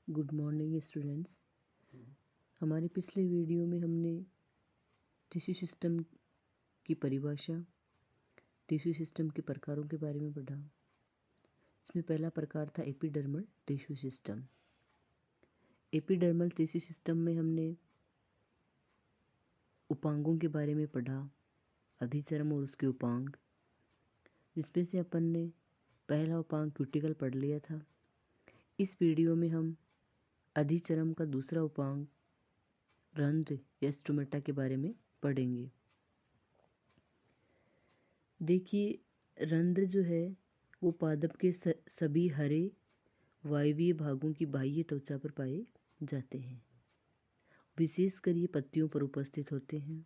Good morning students. हमारे पिछले video में हमने टिश्यू सिस्टम की परिभाषा, टिश्यू सिस्टम के प्रकारों के बारे में पढ़ा। इसमें पहला प्रकार था epidermal tissue system. Epidermal tissue system में हमने उपांगों के बारे में पढ़ा, अधिचर्म और उसके उपांग, जिसमें से अपन ने पहला उपांग क्यूटिकल पढ़ लिया था। इस वीडियो में हम अधिचर्म का दूसरा उपांग रंध्र या स्टोमेटा के बारे में पढ़ेंगे। देखिए, रंध्र जो है वो पादप के सभी हरे वायवीय भागों की बाह्य त्वचा पर पाए जाते हैं। विशेषकर ये पत्तियों पर उपस्थित होते हैं।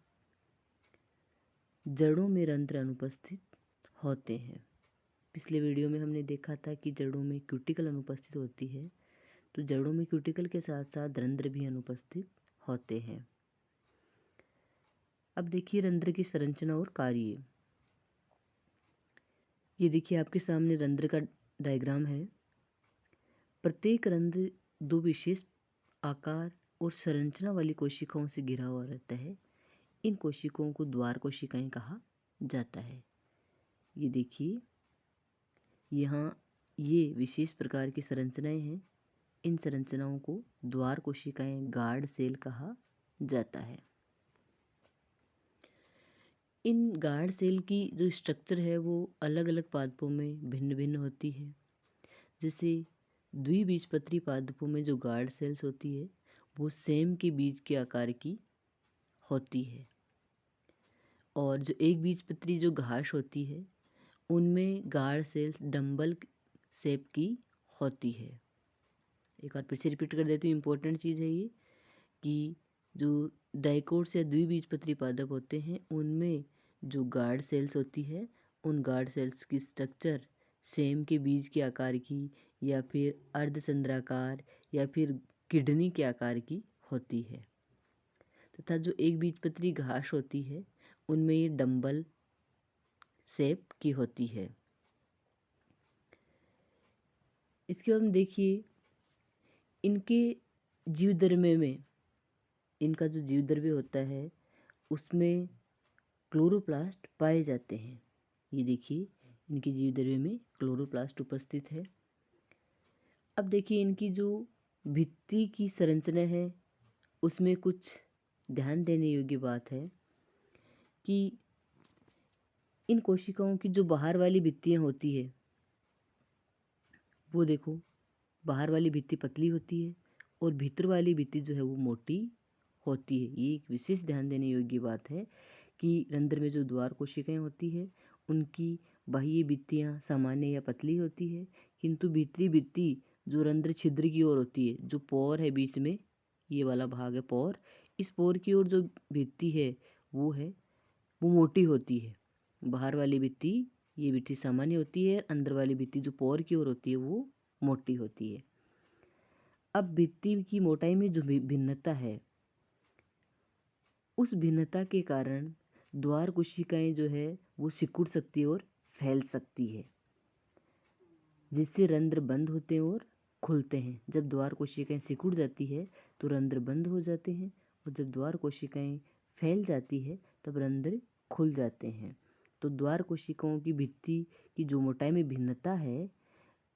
जड़ों में रंध्र अनुपस्थित होते हैं। पिछले वीडियो में हमने देखा था कि जड़ों में क्यूटिकल अनुपस्थित होती है, तो जड़ों में क्यूटिकल के साथ साथ रंध्र भी अनुपस्थित होते हैं। अब देखिए रंध्र की संरचना और कार्य। ये देखिए आपके सामने रंध्र का डायग्राम है। प्रत्येक रंध्र दो विशेष आकार और संरचना वाली कोशिकाओं से घिरा हुआ रहता है। इन कोशिकाओं को द्वार कोशिकाएं कहा जाता है। ये देखिए यहाँ ये विशेष प्रकार की संरचनाएं हैं। इन संरचनाओं को द्वार कोशिकाएं, गार्ड सेल कहा जाता है। इन गार्ड सेल की जो स्ट्रक्चर है वो अलग अलग पादपों में भिन्न भिन्न होती है। जैसे द्विबीजपत्री पादपों में जो गार्ड सेल्स होती है वो सेम के बीज के आकार की होती है, और जो एक बीजपत्री जो घास होती है उनमें गार्ड सेल्स डंबल शेप की होती है। एक बार फिर से रिपीट कर देती हूँ, इम्पोर्टेंट चीज़ है ये कि जो डाइकोट्स या द्विबीजपत्री पादप होते हैं उनमें जो गार्ड सेल्स होती है उन गार्ड सेल्स की स्ट्रक्चर सेम के बीज के आकार की या फिर अर्धचंद्राकार या फिर किडनी के आकार की होती है, तथा जो एक बीजपत्री घास होती है उनमें ये डंबल शेप की होती है। इसके बाद देखिए इनके जीवद्रव्य में, इनका जो जीवद्रव्य होता है उसमें क्लोरोप्लास्ट पाए जाते हैं। ये देखिए इनके जीवद्रव्य में क्लोरोप्लास्ट उपस्थित है। अब देखिए इनकी जो भित्ति की संरचना है उसमें कुछ ध्यान देने योग्य बात है कि इन कोशिकाओं की जो बाहर वाली भित्तियाँ होती है वो देखो, बाहर वाली भित्ति पतली होती है और भीतर वाली भित्ति जो है वो मोटी होती है। ये एक विशेष ध्यान देने योग्य बात है कि रंध्र में जो द्वार कोशिकाएं होती है उनकी बाह्य भित्तियाँ सामान्य या पतली होती है, किंतु भीतरी भित्ति जो रंध्र छिद्र की ओर होती है, जो पोर है बीच में, ये वाला भाग है पोर, इस पोर की ओर जो भित्ति है वो मोटी होती है। बाहर वाली भित्ति, ये भित्ति सामान्य होती है, अंदर वाली भित्ति जो पोर की ओर होती है वो मोटी होती है। अब भित्ति की मोटाई में जो भिन्नता है उस भिन्नता के कारण द्वार कोशिकाएं जो है वो सिकुड़ सकती है और फैल सकती है, जिससे रंध्र बंद होते हैं और खुलते हैं। जब द्वार कोशिकाएं सिकुड़ जाती है तो रंध्र बंद हो जाते हैं, और जब द्वार कोशिकाएं फैल जाती है तब रंध्र खुल जाते हैं। तो द्वार कोशिकाओं की भित्ति की जो मोटाई में भिन्नता है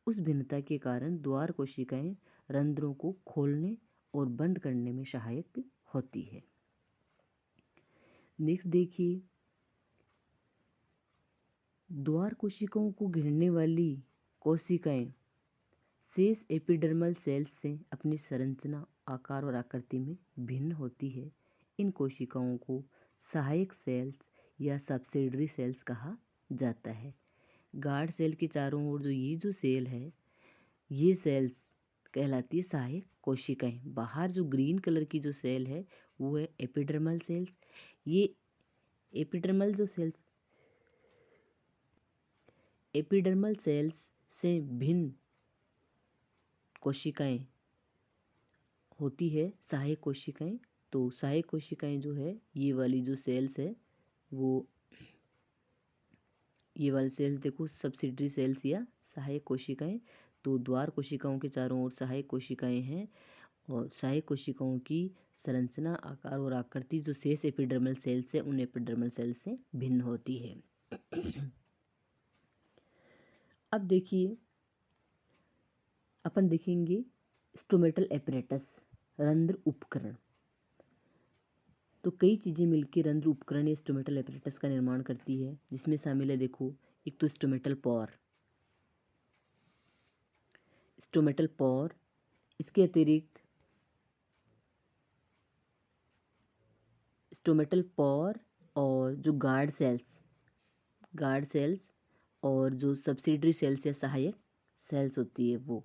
उस भिन्नता के कारण द्वार कोशिकाएं रंध्रों को खोलने और बंद करने में सहायक होती है। नेक्स्ट देखिए, द्वार कोशिकाओं को घेरने वाली कोशिकाएं शेष एपिडर्मल सेल्स से अपनी संरचना, आकार और आकृति में भिन्न होती है। इन कोशिकाओं को सहायक सेल्स या सब्सिडरी सेल्स कहा जाता है। गार्ड सेल के चारों ओर जो ये जो सेल है ये सेल्स कहलाती है सहायक कोशिकाएं। बाहर जो ग्रीन कलर की जो सेल है वो है एपिडर्मल सेल्स। ये एपिडर्मल जो सेल्स, एपिडर्मल सेल्स से भिन्न कोशिकाएं होती है सहायक कोशिकाएं। तो सहायक कोशिकाएं जो है ये वाली जो सेल्स है वो, ये वाले सेल्स देखो सब्सिडरी सेल्स या सहायक कोशिकाएं। तो द्वार कोशिकाओं के चारों ओर सहायक कोशिकाएं हैं और सहायक कोशिकाओं की संरचना, आकार और आकृति जो शेष एपिडर्मल सेल से उन एपिडर्मल सेल से भिन्न होती है। अब देखिए अपन देखेंगे स्टोमेटल एपरेटस, रंध्र उपकरण। तो कई चीजें मिलकर रंध्र उपकरण या स्टोमेटल एपरेटस का निर्माण करती है, जिसमें शामिल है देखो, एक तो स्टोमेटल पोर, इसके अतिरिक्त स्टोमेटल पोर और जो गार्ड सेल्स और जो सब्सिडरी सेल्स या सहायक सेल्स होती है, वो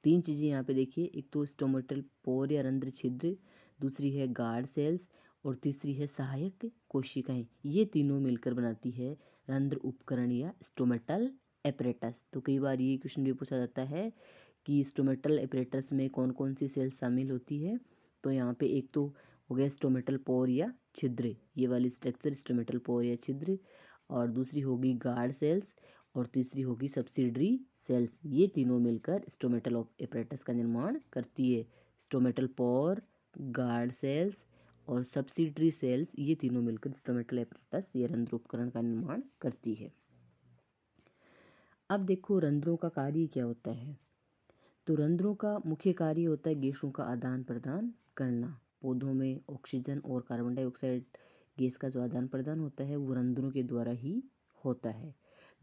तीन चीजें यहाँ पे देखिए, एक तो स्टोमेटल पोर या रंध्र छिद्र, दूसरी है गार्ड सेल्स और तीसरी है सहायक कोशिकाएं। ये तीनों मिलकर बनाती है रंध्र उपकरण या स्टोमेटल एपरेटस। तो कई बार ये क्वेश्चन भी पूछा जाता है कि स्टोमेटल एपरेटस में कौन कौन सी सेल्स शामिल होती है। तो यहाँ पे एक तो हो गया स्टोमेटल पोर या छिद्र, ये वाली स्ट्रक्चर स्टोमेटल पोर या छिद्र, और दूसरी होगी गार्ड सेल्स और तीसरी होगी सब्सिडरी सेल्स। ये तीनों मिलकर स्टोमेटल एपरेटस का निर्माण करती है। स्टोमेटल पोर, गार्ड सेल्स और सब्सिडरी सेल्स, ये तीनों मिलकर स्टोमेटल एपरेटस या रंध्र उपकरण का निर्माण करती है। अब देखो रंध्रों का कार्य क्या होता है। तो रंध्रों का मुख्य कार्य होता है गैसों का आदान प्रदान करना। पौधों में ऑक्सीजन और कार्बन डाइऑक्साइड गैस का जो आदान प्रदान होता है वो रंध्रों के द्वारा ही होता है।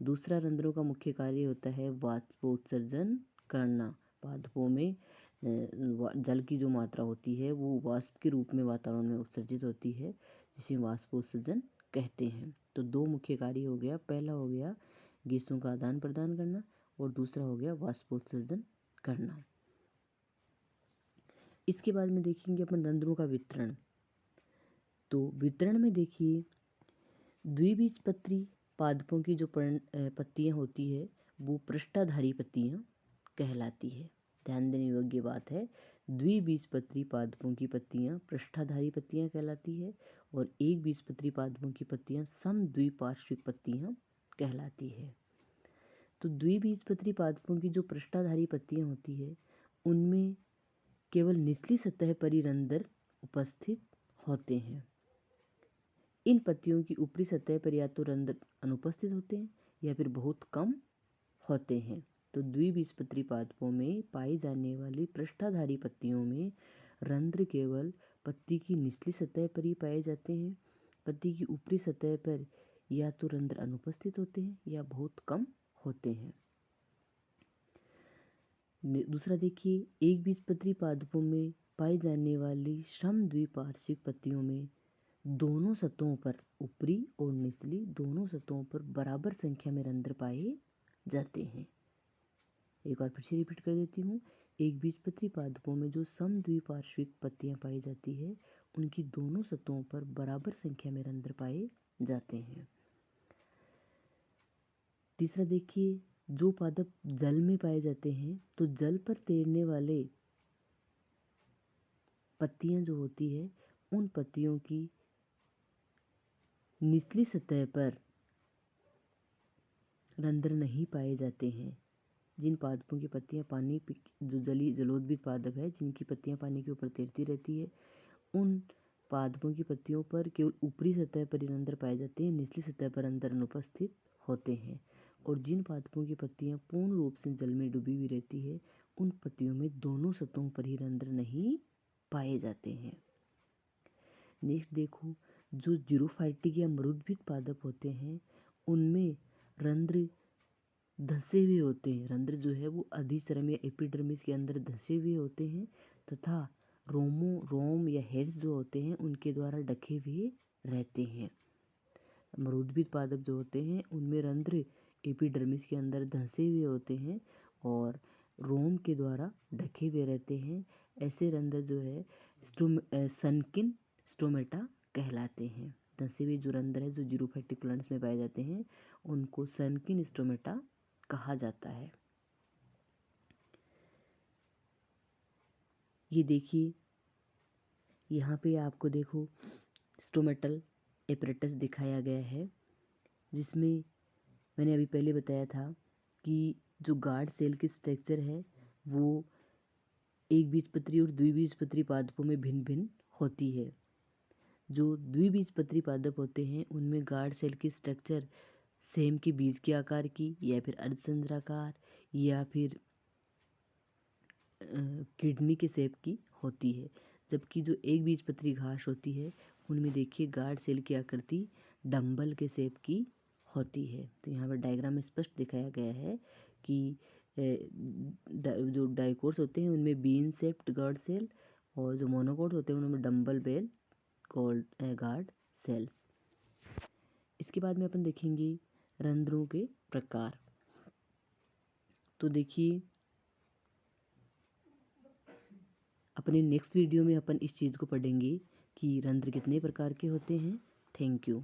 दूसरा रंध्रों का मुख्य कार्य होता है वाष्पोत्सर्जन करना। पादपों में जल की जो मात्रा होती है वो वाष्प के रूप में वातावरण में उत्सर्जित होती है, जिसे वाष्पोत्सर्जन कहते हैं। तो दो मुख्य कार्य हो गया, पहला हो गया गैसों का आदान प्रदान करना और दूसरा हो गया वाष्पोत्सर्जन करना। इसके बाद में देखेंगे अपन रंध्रों का वितरण। तो वितरण में देखिए द्विबीजपत्री पादपों की जो पत्तियां होती है वो पृष्ठाधारी पत्तियां कहलाती है। ध्यान देने योग्य बात है, द्विबीजपत्री पादपों की पत्तियां पृष्ठाधारी पत्तियां कहलाती है और एक बीजपत्री पादपों की पत्तियां समद्विपार्श्विक पत्तियां कहलाती है। तो द्विबीजपत्री पादपों की जो पृष्ठाधारी पत्तियां होती है उनमें केवल निचली सतह पर ही रंध्र उपस्थित होते हैं। इन पत्तियों की ऊपरी सतह पर या तो रंध्र अनुपस्थित होते हैं या फिर बहुत कम होते हैं। तो द्विबीजपत्री पादपों में पाई जाने वाली पृष्ठाधारी पत्तियों में रंध्र केवल पत्ती की निचली सतह पर ही पाए जाते हैं। पत्ती की ऊपरी सतह पर या तो रंध्र अनुपस्थित होते हैं या बहुत कम होते हैं। दूसरा देखिए, एक बीजपत्री पादपों में पाई जाने वाली समद्विपार्श्विक पत्तियों में दोनों सतहों पर, ऊपरी और निचली दोनों सतहों पर बराबर संख्या में रंध्र पाए जाते हैं। एक बार फिर से रिपीट कर देती हूँ, एक बीजपत्री पादपों में जो समद्विपार्श्विक पत्तियां पाई जाती है उनकी दोनों सतहों पर बराबर संख्या में रंध्र पाए जाते हैं। तीसरा देखिए, जो पादप जल में पाए जाते हैं तो जल पर तैरने वाले पत्तियां जो होती है उन पत्तियों की निचली सतह पर रंध्र नहीं पाए जाते हैं। जिन पादपों की पत्तियां पानी जो जलोदबिज पादप है जिनकी पत्तियां पानी के ऊपर तैरती रहती है, उन पादपों की पत्तियों पर केवल ऊपरी सतह पर ही रंध्र पाए जाते हैं, निचली सतह पर रंध्र अनुपस्थित होते हैं। और जिन पादपों की पत्तियां पूर्ण रूप से जल में डूबी हुई रहती है उन पत्तियों में दोनों सतहों पर ही रंध्र नहीं पाए जाते हैं। नेक्स्ट देखो, जो जीरोफाइटिक या मरुद्भिद पादप होते हैं उनमें रंध्र धसे हुए होते हैं। रंध्र जो है वो अधिचर्म या एपिडर्मिस के अंदर धसे हुए होते हैं तथा रोम या हेयर्स जो होते हैं उनके द्वारा ढके हुए रहते हैं। मरुद्भिद पादप जो होते हैं उनमें रंध्र एपिडर्मिस के अंदर धसे हुए होते हैं और रोम के द्वारा ढके हुए रहते हैं। ऐसे रंध्र जो है सनकिन स्टोमेटा कहलाते हैं। धसे हुए जो रंध्र है जो जीरोफाइटिक प्लांट्स में पाए जाते हैं उनको सनकिन स्टोमेटा कहा जाता है। ये देखिए यहाँ पे आपको देखो स्टोमेटल एपरेटस दिखाया गया है, जिसमें मैंने अभी पहले बताया था कि जो गार्ड सेल की स्ट्रक्चर है वो एक बीजपत्री और द्विबीजपत्री पादपों में भिन्न भिन्न होती है। जो द्विबीजपत्री पादप होते हैं उनमें गार्ड सेल की स्ट्रक्चर सेम के बीज के आकार की या फिर अर्धचंद्राकार या फिर किडनी के शेप की होती है। जबकि जो एक बीजपत्री घास होती है उनमें देखिए गार्ड सेल की आकृति डंबल के शेप की होती है। तो यहाँ पर डायग्राम में स्पष्ट दिखाया गया है कि जो डाइकोट्स होते हैं उनमें बीन शेप्ड गार्ड सेल और जो मोनोकोट्स होते हैं उनमें डंबल बेल गार्ड सेल्स। इसके बाद में अपन देखेंगे रंध्रों के प्रकार। तो देखिए अपने नेक्स्ट वीडियो में अपन इस चीज़ को पढ़ेंगे कि रंध्र कितने प्रकार के होते हैं। Thank you.